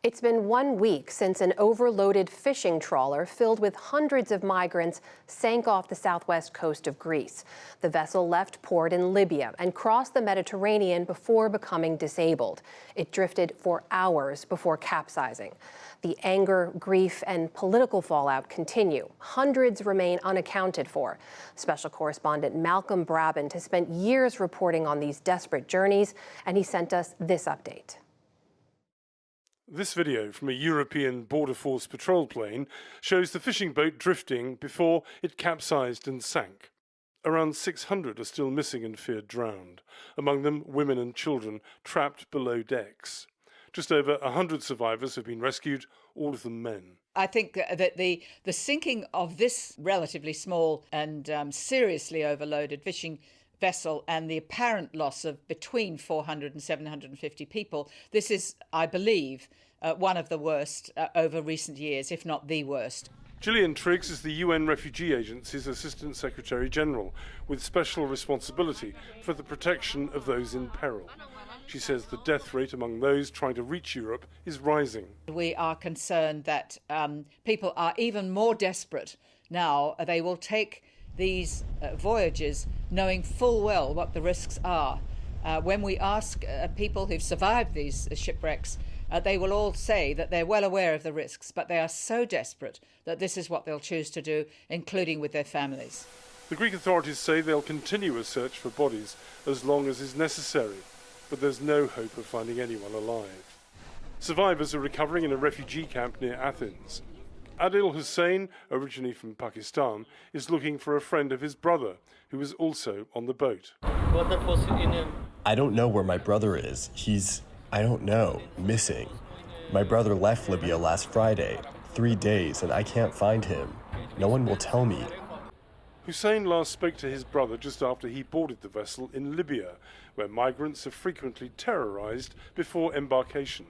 It's been 1 week since an overloaded fishing trawler filled with hundreds of migrants sank off the southwest coast of Greece. The vessel left port in Libya and crossed the Mediterranean before becoming disabled. It drifted for hours before capsizing. The anger, grief, and political fallout continue. Hundreds remain unaccounted for. Special correspondent Malcolm Brabant has spent years reporting on these desperate journeys, and he sent us this update. This video from a European Border Force patrol plane shows the fishing boat drifting before it capsized and sank. Around 600 are still missing and feared drowned, among them women and children trapped below decks. Just over 100 survivors have been rescued, all of them men. I think that the sinking of this relatively small and seriously overloaded fishing vessel and the apparent loss of between 400 and 750 people, this is, I believe, one of the worst over recent years, if not the worst. Gillian Triggs is the UN Refugee Agency's Assistant Secretary General with special responsibility for the protection of those in peril. She says the death rate among those trying to reach Europe is rising. We are concerned that people are even more desperate now. They will take these voyages knowing full well what the risks are. When we ask people who've survived these shipwrecks, they will all say that they're well aware of the risks, but they are so desperate that this is what they'll choose to do, including with their families. The Greek authorities say they'll continue a search for bodies as long as is necessary, but there's no hope of finding anyone alive. Survivors are recovering in a refugee camp near Athens. Adil Hussain, originally from Pakistan, is looking for a friend of his brother, who is also on the boat. I don't know where my brother is. I don't know, missing. My brother left Libya last Friday, 3 days, and I can't find him. No one will tell me. Hussein last spoke to his brother just after he boarded the vessel in Libya, where migrants are frequently terrorized before embarkation.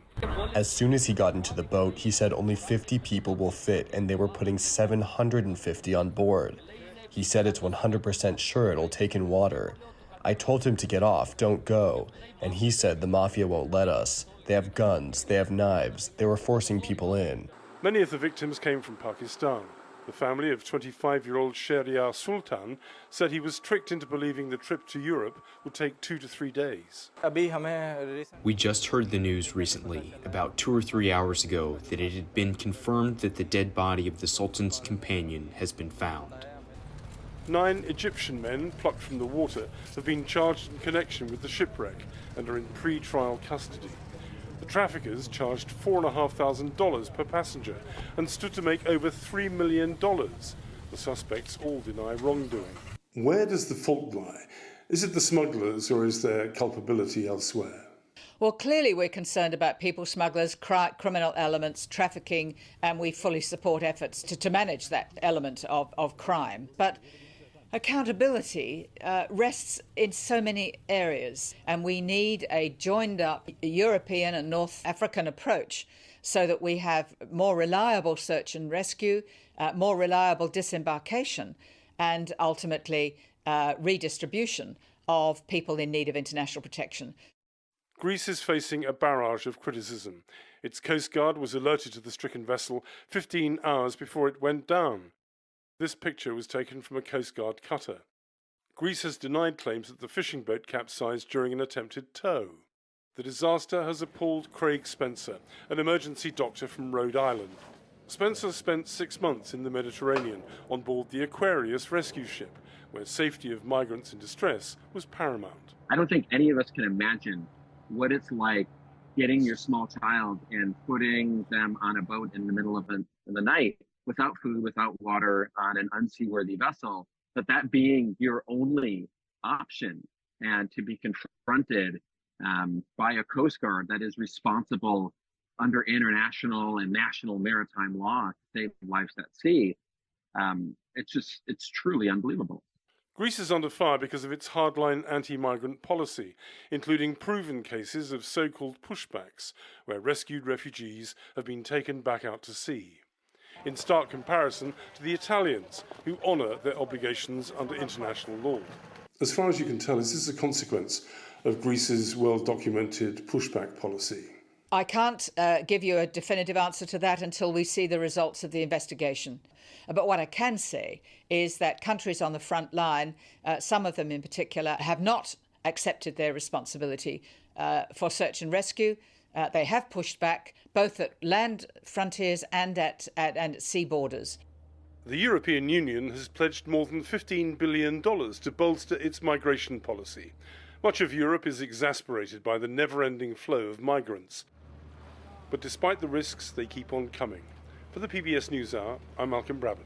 As soon as he got into the boat, he said only 50 people will fit, and they were putting 750 on board. He said it's 100% sure it'll take in water. I told him to get off, don't go, and he said the mafia won't let us. They have guns, they have knives, they were forcing people in. Many of the victims came from Pakistan. The family of 25-year-old Shehryar Sultan said he was tricked into believing the trip to Europe would take 2 to 3 days. We just heard the news recently, about 2 or 3 hours ago, that it had been confirmed that the dead body of the Sultan's companion has been found. 9 Egyptian men plucked from the water have been charged in connection with the shipwreck and are in pre-trial custody. The traffickers charged $4,500 per passenger and stood to make over $3 million. The suspects all deny wrongdoing. Where does the fault lie? Is it the smugglers or is there culpability elsewhere? Well, clearly we're concerned about people smugglers, criminal elements, trafficking, and we fully support efforts to manage that element of crime. But accountability rests in so many areas, and we need a joined-up European and North African approach so that we have more reliable search and rescue, more reliable disembarkation, and ultimately redistribution of people in need of international protection. Greece is facing a barrage of criticism. Its Coast Guard was alerted to the stricken vessel 15 hours before it went down. This picture was taken from a Coast Guard cutter. Greece has denied claims that the fishing boat capsized during an attempted tow. The disaster has appalled Craig Spencer, an emergency doctor from Rhode Island. Spencer spent 6 months in the Mediterranean on board the Aquarius rescue ship, where safety of migrants in distress was paramount. I don't think any of us can imagine what it's like getting your small child and putting them on a boat in the middle of the night without food, without water, on an unseaworthy vessel, but that being your only option, and to be confronted by a Coast Guard that is responsible under international and national maritime law to save lives at sea. It's truly unbelievable. Greece is under fire because of its hardline anti-migrant policy, including proven cases of so-called pushbacks, where rescued refugees have been taken back out to sea. In stark comparison to the Italians, who honour their obligations under international law. As far as you can tell, is this a consequence of Greece's well-documented pushback policy? I can't give you a definitive answer to that until we see the results of the investigation. But what I can say is that countries on the front line, some of them in particular, have not accepted their responsibility for search and rescue. They have pushed back both at land frontiers and at sea borders. The European Union has pledged more than $15 billion to bolster its migration policy. Much of Europe is exasperated by the never-ending flow of migrants. But despite the risks, they keep on coming. For the PBS NewsHour, I'm Malcolm Brabant.